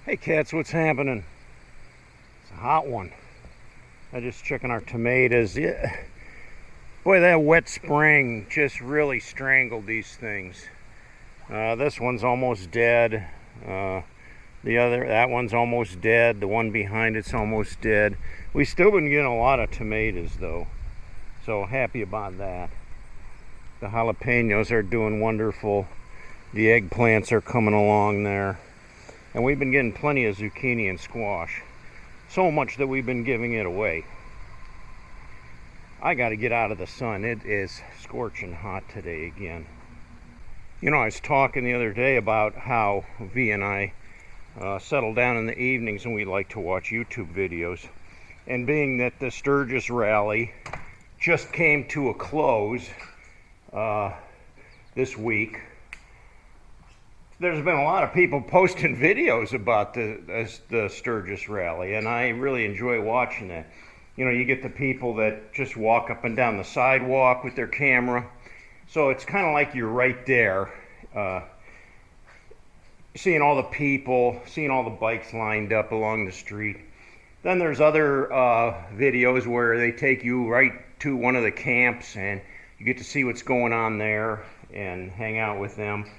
Hey cats, what's happening? It's a hot one. I just checking our tomatoes. Yeah. Boy, that wet spring just really strangled these things. This one's almost dead. That one's almost dead. The one behind it's almost dead. We've still been getting a lot of tomatoes though, so happy about that. The jalapenos are doing wonderful. The eggplants are coming along there. And we've been getting plenty of zucchini and squash. So much that we've been giving it away. I got to get out of the sun. It is scorching hot today again. You know, I was talking the other day about how V and I settle down in the evenings and we like to watch YouTube videos. And being that the Sturgis rally just came to a close this week, there's been a lot of people posting videos about the Sturgis rally, and I really enjoy watching that. You know, you get the people that just walk up and down the sidewalk with their camera, so it's kind of like you're right there, seeing all the people, seeing all the bikes lined up along the street. Then there's other videos where they take you right to one of the camps, and you get to see what's going on there and hang out with them.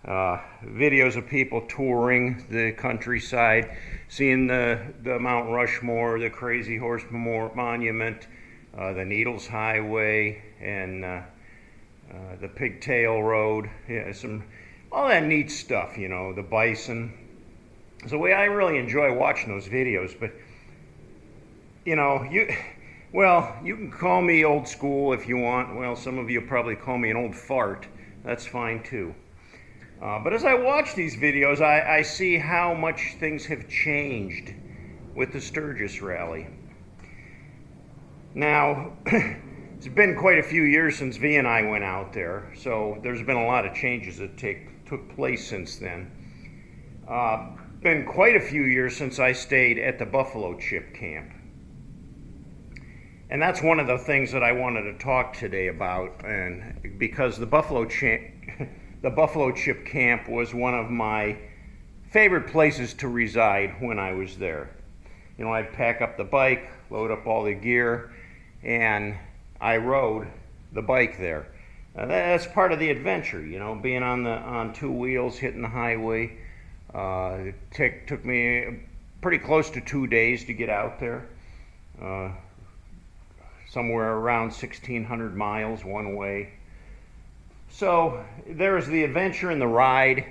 Videos of people touring the countryside, seeing the Mount Rushmore, the Crazy Horse Monument, the Needles Highway, and the Pigtail Road. Yeah, all that neat stuff, you know, the bison. So I really enjoy watching those videos, but you know, you can call me old school if you want. Well, some of you probably call me an old fart. That's fine too. But as I watch these videos, I see how much things have changed with the Sturgis rally. Now, it's been quite a few years since V and I went out there, so there's been a lot of changes that took place since then. Been quite a few years since I stayed at the buffalo chip camp. And that's one of the things that I wanted to talk today about, and because the buffalo chip camp was one of my favorite places to reside when I was there. You know, I'd pack up the bike, load up all the gear, and I rode the bike there. That's part of the adventure, you know, being on two wheels, hitting the highway. It took me pretty close to 2 days to get out there. Somewhere around 1,600 miles one way. So there's the adventure and the ride,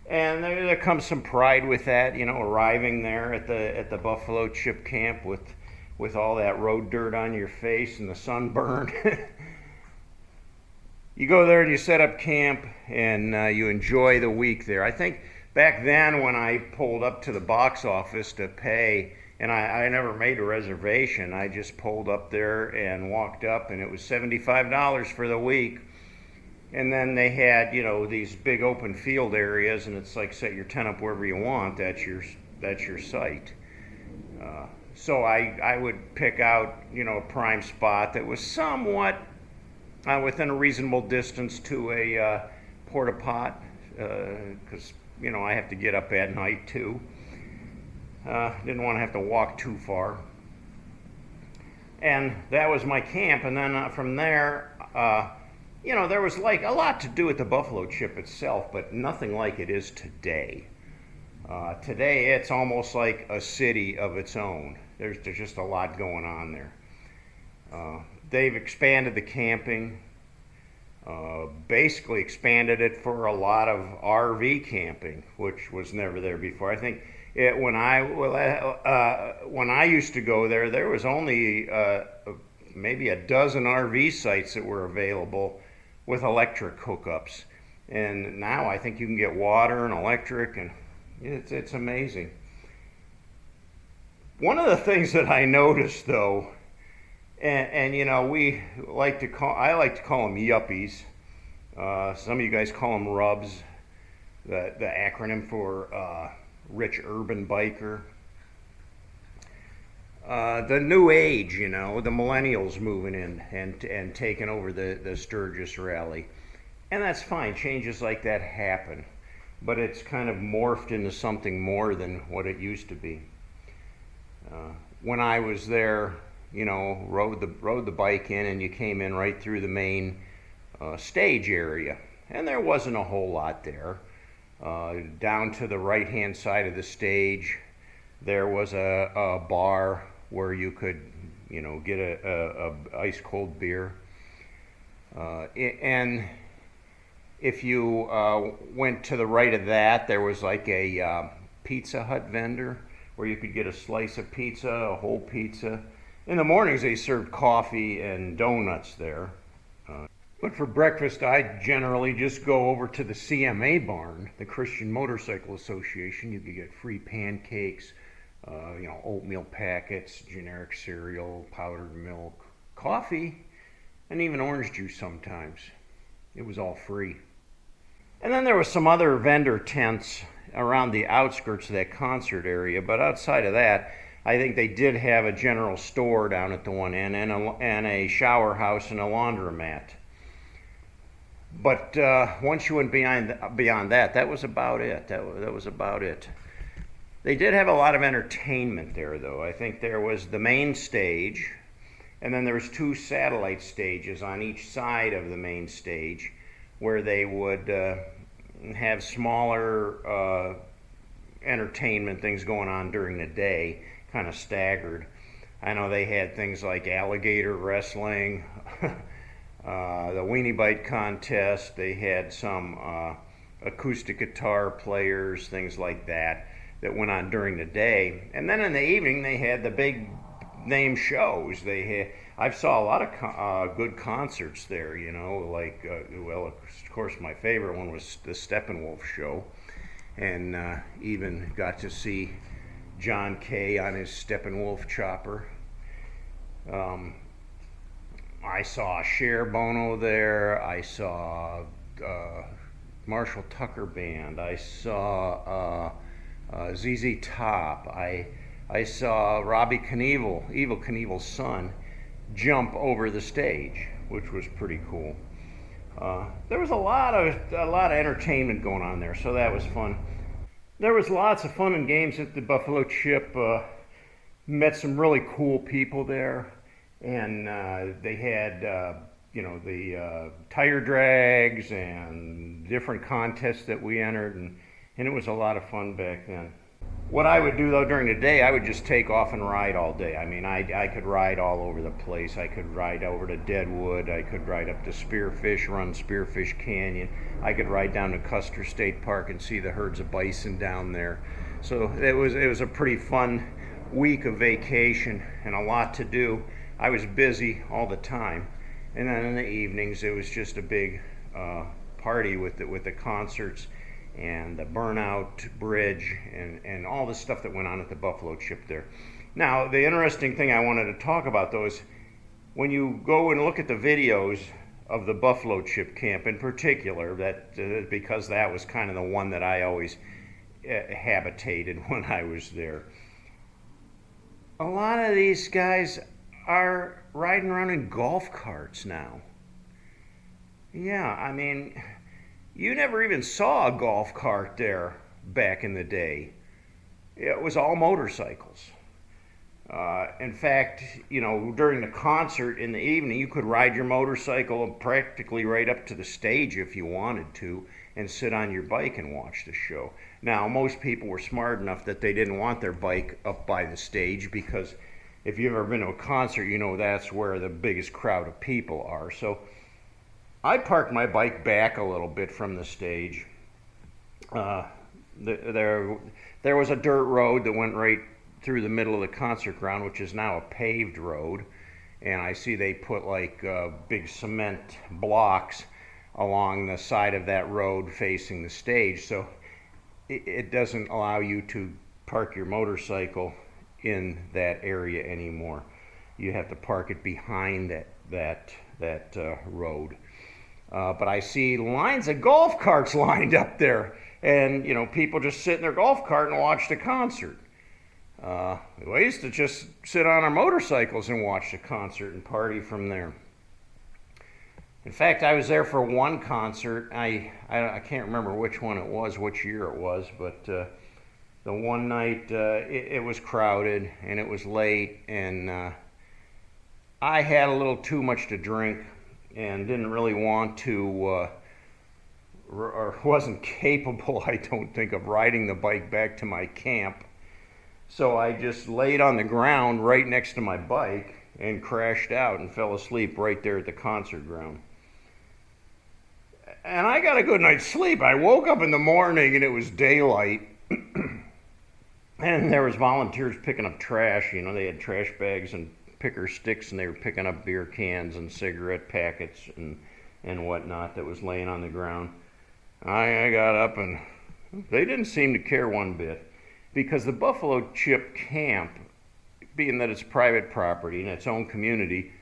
and there comes some pride with that, you know, arriving there at the buffalo chip camp with all that road dirt on your face and the sunburn. You go there and you set up camp, and you enjoy the week there. I think back then when I pulled up to the box office to pay, and I never made a reservation, I just pulled up there and walked up, and it was $75 for the week. And then they had, you know, these big open field areas, and it's like set your tent up wherever you want. That's your site. So I would pick out, you know, a prime spot that was somewhat within a reasonable distance to a porta pot, because you know I have to get up at night too. Didn't want to have to walk too far. And that was my camp. And then from there. You know, there was like a lot to do at the buffalo chip itself, but nothing like it is today. Today, it's almost like a city of its own. There's just a lot going on there. They've expanded the camping, basically expanded it for a lot of RV camping, which was never there before. I think when I used to go there, there was only maybe a dozen RV sites that were available with electric hookups, and now I think you can get water and electric, and it's amazing. One of the things that I noticed though, and you know, I like to call them yuppies. Some of you guys call them rubs, the acronym for rich urban biker. The new age, you know, the millennials moving in and taking over the Sturgis rally. And that's fine. Changes like that happen. but it's kind of morphed into something more than what it used to be. When I was there, rode the bike in, and you came in right through the main stage area, and there wasn't a whole lot there. Down to the right-hand side of the stage, there was a bar where you could, get a ice cold beer, and if you went to the right of that, there was like a Pizza Hut vendor where you could get a slice of pizza, a whole pizza. In the mornings, they served coffee and donuts there. But for breakfast, I generally just go over to the CMA barn, the Christian Motorcycle Association. You could get free pancakes, oatmeal packets, generic cereal, powdered milk, coffee, and even orange juice sometimes. It was all free. And then there was some other vendor tents around the outskirts of that concert area, but outside of that, I think they did have a general store down at the one end and a shower house and a laundromat. But once you went beyond that, that was about it. That was about it. They did have a lot of entertainment there, though. I think there was the main stage, and then there was 2 satellite stages on each side of the main stage, where they would have smaller entertainment things going on during the day, kind of staggered. I know they had things like alligator wrestling, the weenie bite contest. They had some acoustic guitar players, things like that went on during the day. And then in the evening, they had the big name shows. I saw a lot of good concerts there, of course, my favorite one was the Steppenwolf show, and even got to see John Kay on his Steppenwolf chopper. I saw Cher Bono there. I saw Marshall Tucker Band. I saw ZZ Top. I saw Robbie Knievel, Evel Knievel's son, jump over the stage, which was pretty cool. There was a lot of entertainment going on there, so that was fun. There was lots of fun and games at the Buffalo Chip. Met some really cool people there, and they had the tire drags and different contests that we entered, and it was a lot of fun back then. What I would do, though, during the day, I would just take off and ride all day. I mean, I could ride all over the place. I could ride over to Deadwood. I could ride up to Spearfish, run Spearfish Canyon. I could ride down to Custer State Park and see the herds of bison down there. So it was a pretty fun week of vacation and a lot to do. I was busy all the time. And then in the evenings, it was just a big party with the concerts and the Burnout Bridge and all the stuff that went on at the Buffalo Chip there. Now, the interesting thing I wanted to talk about, though, is when you go and look at the videos of the Buffalo Chip camp in particular, that because that was kind of the one that I always habitated when I was there. A lot of these guys are riding around in golf carts now. Yeah, I mean, you never even saw a golf cart there back in the day. It was all motorcycles. In fact, during the concert in the evening, you could ride your motorcycle practically right up to the stage if you wanted to and sit on your bike and watch the show. Now, most people were smart enough that they didn't want their bike up by the stage because if you've ever been to a concert, that's where the biggest crowd of people are. So I parked my bike back a little bit from the stage. There was a dirt road that went right through the middle of the concert ground, which is now a paved road. And I see they put like big cement blocks along the side of that road facing the stage. So it doesn't allow you to park your motorcycle in that area anymore. You have to park it behind that road. But I see lines of golf carts lined up there, and people just sit in their golf cart and watch the concert. We used to just sit on our motorcycles and watch the concert and party from there. In fact, I was there for one concert. I can't remember which one it was, which year it was, but the one night it was crowded and it was late, and I had a little too much to drink and didn't really want to, or wasn't capable, I don't think, of riding the bike back to my camp. So I just laid on the ground right next to my bike and crashed out and fell asleep right there at the concert ground. And I got a good night's sleep. I woke up in the morning and it was daylight. And there was volunteers picking up trash. You know, they had trash bags and picker sticks, and they were picking up beer cans and cigarette packets and whatnot that was laying on the ground. I got up, and they didn't seem to care one bit, because the Buffalo Chip camp, being that it's private property in its own community,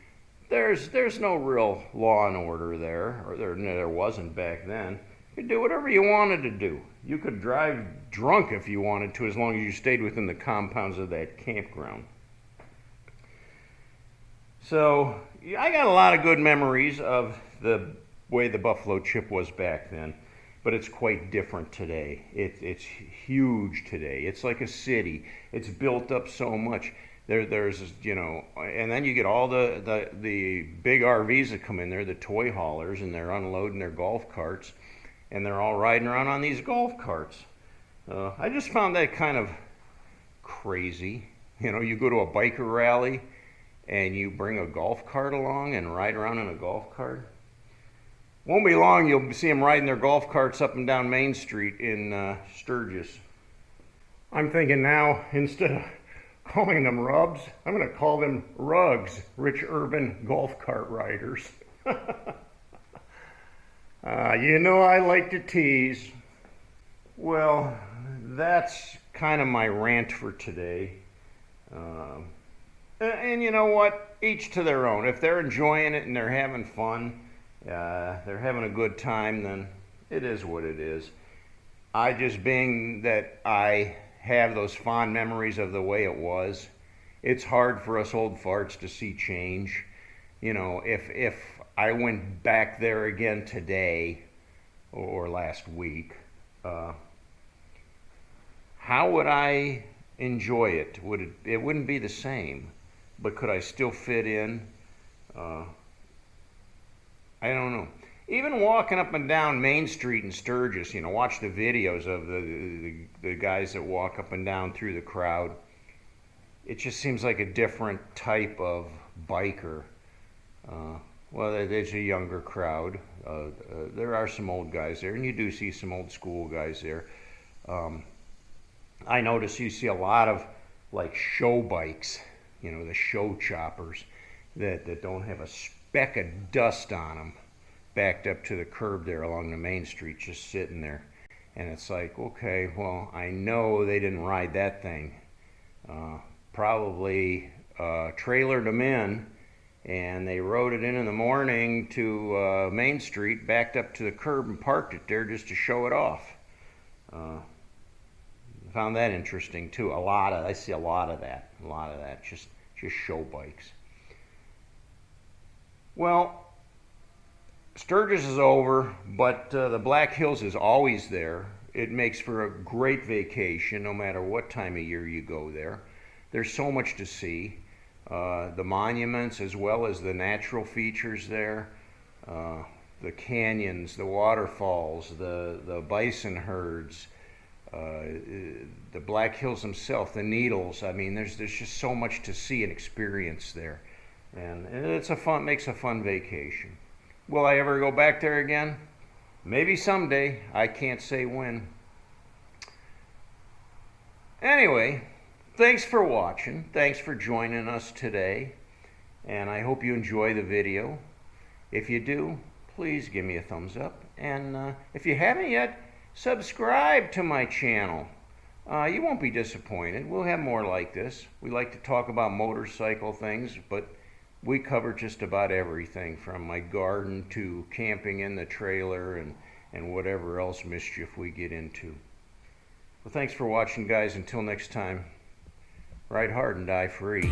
there's no real law and order there, or there wasn't back then. You could do whatever you wanted to do. You could drive drunk if you wanted to, as long as you stayed within the compounds of that campground. So I got a lot of good memories of the way the Buffalo Chip was back then, but it's quite different today. It's huge today. It's like a city. It's built up so much. There's you know, and then you get all the big RVs that come in there, the toy haulers, and they're unloading their golf carts, and they're all riding around on these golf carts. I just found that kind of crazy. You know, you go to a biker rally and you bring a golf cart along and ride around in a golf cart. Won't be long, you'll see them riding their golf carts up and down Main Street in Sturgis. I'm thinking now, instead of calling them rubs, I'm going to call them rugs, rich urban golf cart riders. You know I like to tease. Well, that's kind of my rant for today. And you know what? Each to their own. If they're enjoying it and they're having fun, they're having a good time, then it is what it is. Being that I have those fond memories of the way it was, it's hard for us old farts to see change. You know, if I went back there again today or last week, how would I enjoy it? It wouldn't be the same, but could I still fit in? I don't know. Even walking up and down Main Street in Sturgis, you know, watch the videos of the guys that walk up and down through the crowd. It just seems like a different type of biker. Well, there's a younger crowd. There are some old guys there, and you do see some old school guys there. I notice you see a lot of like show bikes, you know, the show choppers that don't have a speck of dust on them, backed up to the curb there along the Main Street, just sitting there. And it's like, okay, well, I know they didn't ride that thing. Probably trailered them in, and they rode it in the morning to Main Street, backed up to the curb and parked it there just to show it off. Found that interesting too. I see a lot of that, just show bikes. Well, Sturgis is over, but the Black Hills is always there. It makes for a great vacation no matter what time of year you go there. There's so much to see. The monuments as well as the natural features there. The canyons, the waterfalls, the bison herds, the Black Hills themselves, the Needles. I mean, there's just so much to see and experience there. And makes a fun vacation. Will I ever go back there again? Maybe someday. I can't say when. Anyway, thanks for watching. Thanks for joining us today. And I hope you enjoy the video. If you do, please give me a thumbs up. And if you haven't yet, subscribe to my channel. You won't be disappointed. We'll have more like this. We like to talk about motorcycle things, but we cover just about everything from my garden to camping in the trailer and whatever else mischief we get into. Well, thanks for watching, guys. Until next time, ride hard and die free.